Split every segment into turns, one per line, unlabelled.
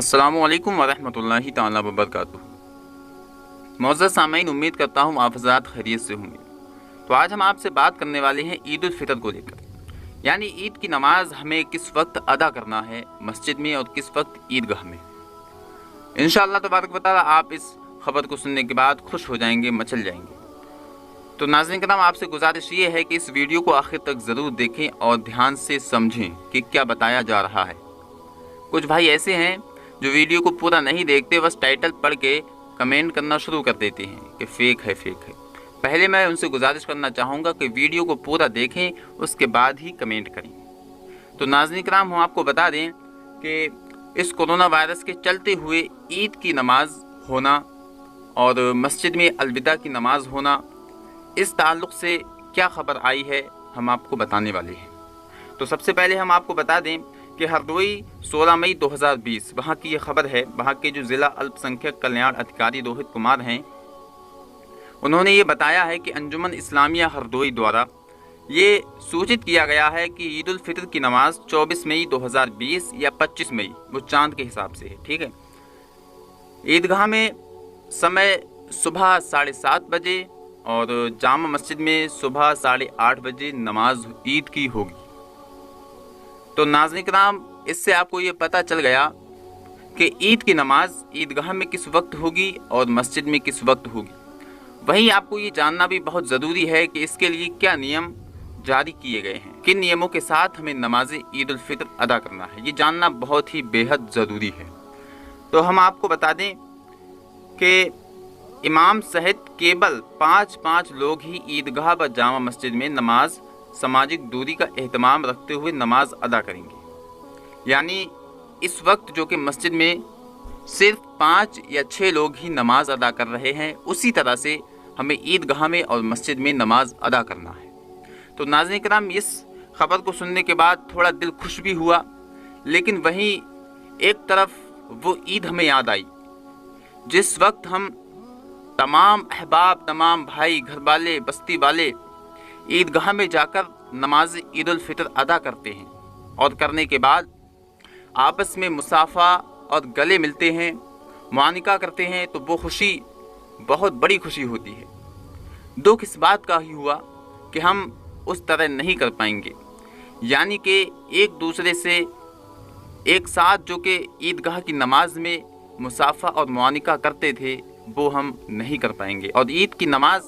अस्सलामु अलैकुम वरहमतुल्लाहि ताला वबरकातुहू। मुअज़्ज़ज़ सामईन, उम्मीद करता हूँ आप हज़रात खैरियत से होंगे। तो आज हम आपसे बात करने वाले हैं ईद उल फितर को लेकर, यानी ईद की नमाज हमें किस वक्त अदा करना है मस्जिद में और किस वक्त ईदगाह में। इंशाअल्लाह तबारक व तआला आप इस खबर को सुनने के बाद खुश हो जाएंगे, मचल जाएंगे। तो नाज़रीन करम, आपसे गुजारिश ये है कि इस वीडियो को आखिर तक ज़रूर देखें और ध्यान से समझें कि क्या बताया जा रहा है। कुछ भाई ऐसे हैं जो वीडियो को पूरा नहीं देखते, बस टाइटल पढ़ के कमेंट करना शुरू कर देते हैं कि फेक है फेक है। पहले मैं उनसे गुजारिश करना चाहूँगा कि वीडियो को पूरा देखें, उसके बाद ही कमेंट करें। तो नाज़रीन कराम, हम आपको बता दें कि इस कोरोना वायरस के चलते हुए ईद की नमाज होना और मस्जिद में अलविदा की नमाज होना, इस ताल्लुक़ से क्या ख़बर आई है हम आपको बताने वाले हैं। तो सबसे पहले हम आपको बता दें कि हरदोई 16 मई 2020 वहाँ की ये खबर है। वहाँ के जो ज़िला अल्पसंख्यक कल्याण अधिकारी रोहित कुमार हैं, उन्होंने ये बताया है कि अंजुमन इस्लामिया हरदोई द्वारा ये सूचित किया गया है कि ईद उल फितर की नमाज 24 मई 2020 या 25 मई, वो चांद के हिसाब से है, ठीक है। ईदगाह में समय सुबह 7:30 बजे और जामा मस्जिद में सुबह 8:30 बजे नमाज ईद की होगी। तो नाज़रीन कराम, इससे आपको ये पता चल गया कि ईद की नमाज ईदगाह में किस वक्त होगी और मस्जिद में किस वक्त होगी। वहीं आपको ये जानना भी बहुत ज़रूरी है कि इसके लिए क्या नियम जारी किए गए हैं, किन नियमों के साथ हमें नमाज ईद उल फितर अदा करना है, ये जानना बहुत ही बेहद ज़रूरी है। तो हम आपको बता दें कि इमाम सहित केवल 5 लोग ही ईदगाह व जामा मस्जिद में नमाज सामाजिक दूरी का एहतमाम रखते हुए नमाज अदा करेंगे। यानी इस वक्त जो कि मस्जिद में सिर्फ 5 या 6 लोग ही नमाज अदा कर रहे हैं, उसी तरह से हमें ईदगाह में और मस्जिद में नमाज अदा करना है। तो नाज़रीन कराम, इस खबर को सुनने के बाद थोड़ा दिल खुश भी हुआ, लेकिन वहीं एक तरफ वो ईद हमें याद आई जिस वक्त हम तमाम अहबाब, तमाम भाई, घर वाले, बस्ती वाले ईदगाह में जाकर नमाज ईद उल फितर अदा करते हैं और करने के बाद आपस में मुसाफा और गले मिलते हैं, मुआनिका करते हैं, तो वो खुशी बहुत बड़ी खुशी होती है। दुख इस बात का ही हुआ कि हम उस तरह नहीं कर पाएंगे, यानी कि एक दूसरे से एक साथ जो कि ईदगाह की नमाज में मुसाफा और मुआनिका करते थे, वो हम नहीं कर पाएंगे। और ईद की नमाज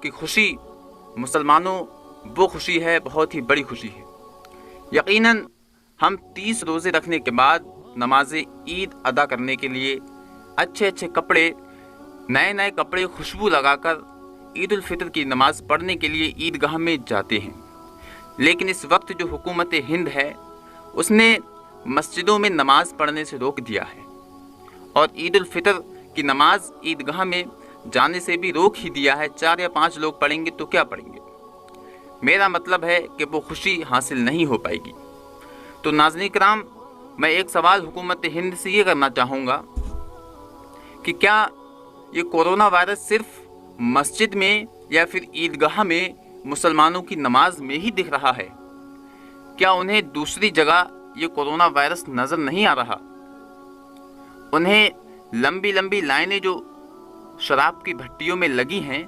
की खुशी मुसलमानों, वो खुशी है, बहुत ही बड़ी खुशी है। यकीनन हम 30 रोज़े रखने के बाद नमाज ईद अदा करने के लिए अच्छे अच्छे कपड़े, नए नए कपड़े, खुशबू लगाकर ईद उल फितर की नमाज पढ़ने के लिए ईदगाह में जाते हैं। लेकिन इस वक्त जो हुकूमत हिंद है, उसने मस्जिदों में नमाज पढ़ने से रोक दिया है और ईद उल फितर की नमाज ईदगाह में जाने से भी रोक ही दिया है। 4 या 5 लोग पढ़ेंगे तो क्या पढ़ेंगे। मेरा मतलब है कि वो खुशी हासिल नहीं हो पाएगी। तो नाज़रीन कराम, मैं एक सवाल हुकूमत हिंद से ये करना चाहूँगा कि क्या ये कोरोना वायरस सिर्फ मस्जिद में या फिर ईदगाह में मुसलमानों की नमाज में ही दिख रहा है? क्या उन्हें दूसरी जगह ये कोरोना वायरस नज़र नहीं आ रहा? उन्हें लंबी लंबी लाइनें जो शराब की भट्टियों में लगी हैं,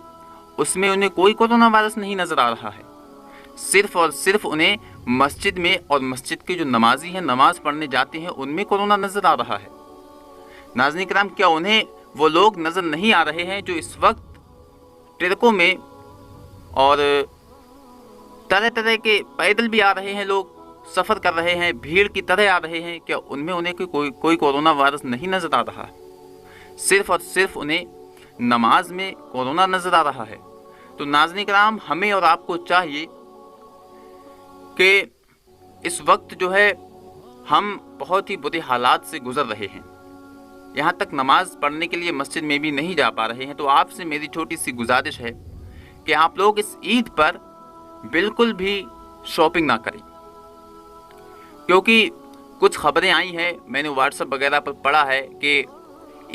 उसमें उन्हें कोई कोरोना वायरस नहीं नज़र आ रहा है। सिर्फ और सिर्फ उन्हें मस्जिद में और मस्जिद के जो नमाजी हैं, नमाज पढ़ने जाते हैं, उनमें कोरोना नज़र आ रहा है। नाज़रीन कराम, क्या उन्हें वो लोग नज़र नहीं आ रहे हैं जो इस वक्त ट्रकों में और तरह तरह के पैदल भी आ रहे हैं, लोग सफ़र कर रहे हैं, भीड़ की तरह आ रहे हैं? क्या उनमें उन्हें कोई कोरोना वायरस नहीं नज़र आ रहा है? सिर्फ और सिर्फ उन्हें नमाज में कोरोना नज़र आ रहा है। तो नाज़रीन कराम, हमें और आपको चाहिए कि इस वक्त जो है हम बहुत ही बुरे हालात से गुज़र रहे हैं, यहाँ तक नमाज पढ़ने के लिए मस्जिद में भी नहीं जा पा रहे हैं। तो आपसे मेरी छोटी सी गुजारिश है कि आप लोग इस ईद पर बिल्कुल भी शॉपिंग ना करें, क्योंकि कुछ खबरें आई हैं, मैंने व्हाट्सएप वगैरह पर पढ़ा है कि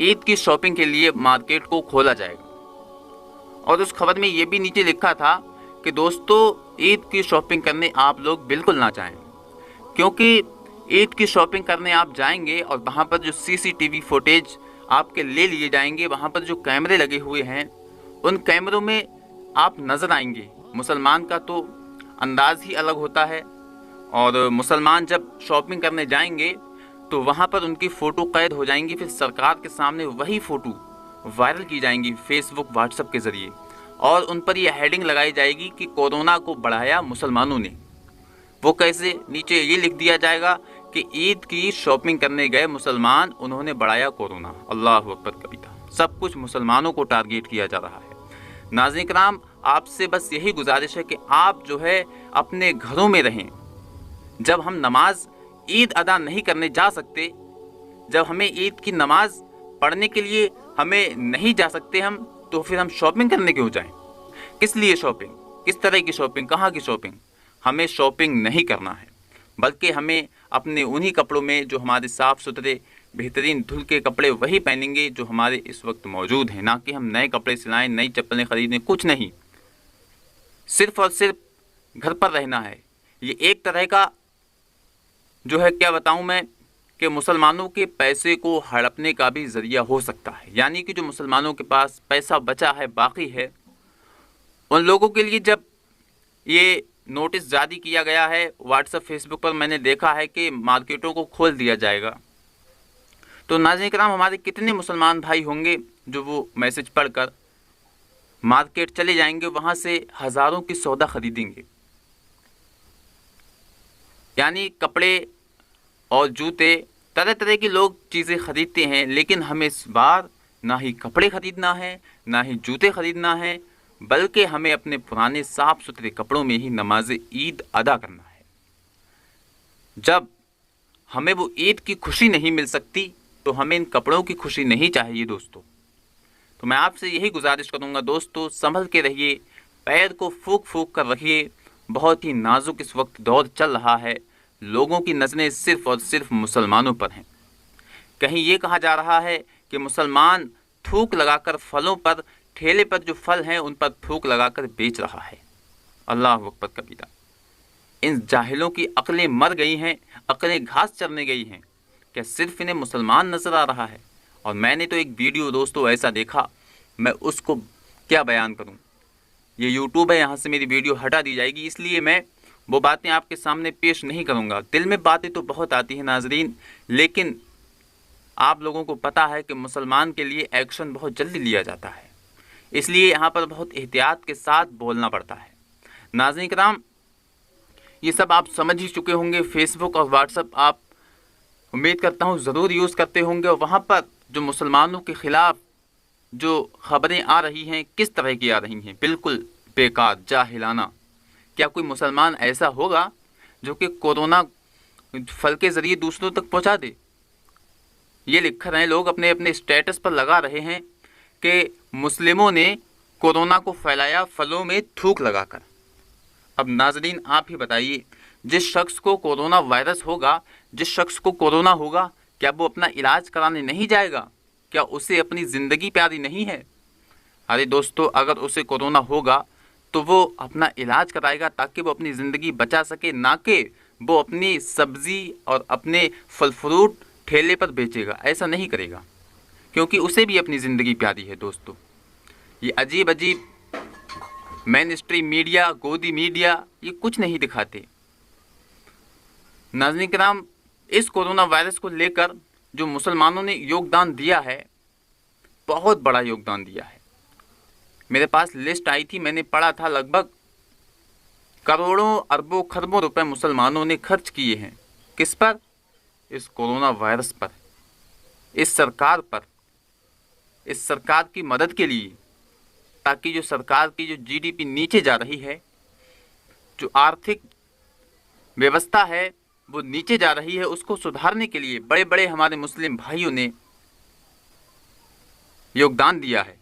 ईद की शॉपिंग के लिए मार्केट को खोला जाएगा। और उस खबर में ये भी नीचे लिखा था कि दोस्तों, ईद की शॉपिंग करने आप लोग बिल्कुल ना जाएं, क्योंकि ईद की शॉपिंग करने आप जाएंगे और वहाँ पर जो CCTV फुटेज आपके ले लिए जाएंगे, वहाँ पर जो कैमरे लगे हुए हैं, उन कैमरों में आप नज़र आएंगे। मुसलमान का तो अंदाज ही अलग होता है, और मुसलमान जब शॉपिंग करने जाएंगे तो वहाँ पर उनकी फ़ोटो कैद हो जाएंगी, फिर सरकार के सामने वही फ़ोटो वायरल की जाएंगी फेसबुक व्हाट्सएप के ज़रिए, और उन पर यह हेडिंग लगाई जाएगी कि कोरोना को बढ़ाया मुसलमानों ने। वो कैसे? नीचे ये लिख दिया जाएगा कि ईद की शॉपिंग करने गए मुसलमान, उन्होंने बढ़ाया कोरोना। अल्लाह अकबर कबीरा। सब कुछ मुसलमानों को टारगेट किया जा रहा है। नाज़रीन किराम, आपसे बस यही गुजारिश है कि आप जो है अपने घरों में रहें। जब हम नमाज ईद अदा नहीं करने जा सकते, जब हमें ईद की नमाज पढ़ने के लिए हमें नहीं जा सकते हम, तो फिर हम शॉपिंग करने क्यों जाएं? किस लिए शॉपिंग? किस तरह की शॉपिंग? कहाँ की शॉपिंग? हमें शॉपिंग नहीं करना है, बल्कि हमें अपने उन्हीं कपड़ों में जो हमारे साफ़ सुथरे बेहतरीन धुल के कपड़े वही पहनेंगे जो हमारे इस वक्त मौजूद हैं, ना कि हम नए कपड़े सिलाएं, नई चप्पलें खरीदें, कुछ नहीं। सिर्फ और सिर्फ घर पर रहना है। ये एक तरह का जो है, क्या बताऊं मैं, कि मुसलमानों के पैसे को हड़पने का भी ज़रिया हो सकता है। यानी कि जो मुसलमानों के पास पैसा बचा है, बाकी है, उन लोगों के लिए जब ये नोटिस जारी किया गया है व्हाट्सएप फेसबुक पर, मैंने देखा है कि मार्केटों को खोल दिया जाएगा। तो नाज़रीन किराम, हमारे कितने मुसलमान भाई होंगे जो वो मैसेज पढ़कर मार्केट चले जाएंगे, वहाँ से हज़ारों की सौदा खरीदेंगे। यानी कपड़े और जूते, तरह तरह के लोग चीज़ें ख़रीदते हैं, लेकिन हमें इस बार ना ही कपड़े ख़रीदना है, ना ही जूते ख़रीदना है, बल्कि हमें अपने पुराने साफ़ सुथरे कपड़ों में ही नमाज ईद अदा करना है। जब हमें वो ईद की खुशी नहीं मिल सकती, तो हमें इन कपड़ों की खुशी नहीं चाहिए दोस्तों। तो मैं आपसे यही गुजारिश करूँगा दोस्तों, संभल के रहिए, पैर को फूंक फूंक कर रखिए। बहुत ही नाजुक इस वक्त दौर चल रहा है। लोगों की नज़रें सिर्फ़ और सिर्फ मुसलमानों पर हैं। कहीं ये कहा जा रहा है कि मुसलमान थूक लगाकर फलों पर, ठेले पर जो फल हैं उन पर थूक लगाकर बेच रहा है। अल्लाह अकबर कबीरा। इन जाहिलों की अक्लें मर गई हैं, अक्लें घास चरने गई हैं। क्या सिर्फ इन्हें मुसलमान नज़र आ रहा है? और मैंने तो एक वीडियो दोस्तों ऐसा देखा, मैं उसको क्या बयान करूं। ये यूट्यूब है, यहाँ से मेरी वीडियो हटा दी जाएगी, इसलिए मैं वो बातें आपके सामने पेश नहीं करूँगा। दिल में बातें तो बहुत आती हैं नाजरीन, लेकिन आप लोगों को पता है कि मुसलमान के लिए एक्शन बहुत जल्दी लिया जाता है, इसलिए यहाँ पर बहुत एहतियात के साथ बोलना पड़ता है। नाज़रीन किराम, ये सब आप समझ ही चुके होंगे। फेसबुक और व्हाट्सएप आप उम्मीद करता हूँ ज़रूर यूज़ करते होंगे, और वहाँ पर जो मुसलमानों के ख़िलाफ़ जो ख़बरें आ रही हैं, किस तरह की आ रही हैं? बिल्कुल बेकार, जाहिलाना। क्या कोई मुसलमान ऐसा होगा जो कि कोरोना फल के ज़रिए दूसरों तक पहुँचा दे? ये लिख रहे हैं लोग, अपने अपने स्टेटस पर लगा रहे हैं कि मुस्लिमों ने कोरोना को फैलाया फलों में थूक लगाकर। अब नाजरीन आप ही बताइए, जिस शख्स को कोरोना वायरस होगा, जिस शख्स को कोरोना होगा, क्या वो अपना इलाज कराने नहीं जाएगा? क्या उसे अपनी ज़िंदगी प्यारी नहीं है? अरे दोस्तों, अगर उसे कोरोना होगा तो वो अपना इलाज कराएगा ताकि वो अपनी ज़िंदगी बचा सके, ना कि वो अपनी सब्ज़ी और अपने फल फ्रूट ठेले पर बेचेगा। ऐसा नहीं करेगा, क्योंकि उसे भी अपनी ज़िंदगी प्यारी है। दोस्तों, ये अजीब अजीब मेन स्ट्रीम मीडिया, गोदी मीडिया, ये कुछ नहीं दिखाते। नाज़रीन किराम, इस कोरोना वायरस को लेकर जो मुसलमानों ने योगदान दिया है, बहुत बड़ा योगदान दिया है। मेरे पास लिस्ट आई थी, मैंने पढ़ा था, लगभग करोड़ों अरबों खरबों रुपए मुसलमानों ने खर्च किए हैं। किस पर? इस कोरोना वायरस पर, इस सरकार पर, इस सरकार की मदद के लिए, ताकि जो सरकार की जो जीडीपी नीचे जा रही है, जो आर्थिक व्यवस्था है वो नीचे जा रही है, उसको सुधारने के लिए बड़े बड़े हमारे मुस्लिम भाइयों ने योगदान दिया है।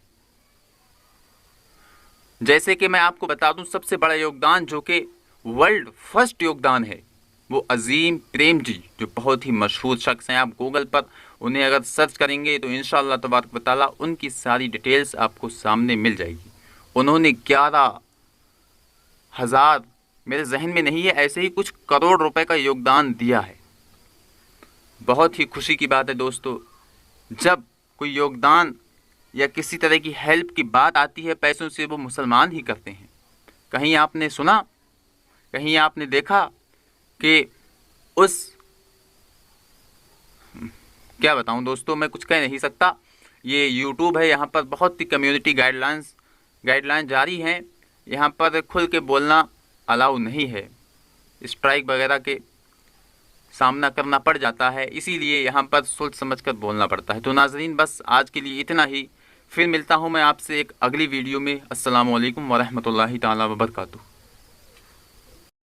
जैसे कि मैं आपको बता दूं, सबसे बड़ा योगदान जो कि वर्ल्ड फर्स्ट योगदान है, वो अजीम प्रेम जी, जो बहुत ही मशहूर शख्स हैं। आप गूगल पर उन्हें अगर सर्च करेंगे तो इंशाअल्लाह तबारक व तआला उनकी सारी डिटेल्स आपको सामने मिल जाएगी। उन्होंने 11,000, मेरे जहन में नहीं है, ऐसे ही कुछ करोड़ रुपए का योगदान दिया है। بہت ہی خوشی کی بات ہے دوستو، جب کوئی یوگدان یا کسی طرح کی ہیلپ کی بات آتی ہے پیسوں سے، وہ مسلمان ہی کرتے ہیں۔ کہیں آپ نے سنا، کہیں آپ نے دیکھا کہ اس کیا بتاؤں دوستو، میں کچھ کہہ نہیں سکتا۔ یہ یوٹیوب ہے، یہاں پر بہت سی کمیونٹی گائیڈ لائن جاری ہیں، یہاں پر کھل کے بولنا الاؤ نہیں ہے، اسٹرائک وغیرہ کے سامنا کرنا پڑ جاتا ہے، اسی لیے یہاں پر سوچ سمجھ کر بولنا پڑتا ہے۔ تو ناظرین، بس آج کے لیے اتنا ہی، پھر ملتا ہوں میں آپ سے ایک اگلی ویڈیو میں۔ السلام علیکم ورحمۃ اللہ تعالیٰ وبرکاتہ۔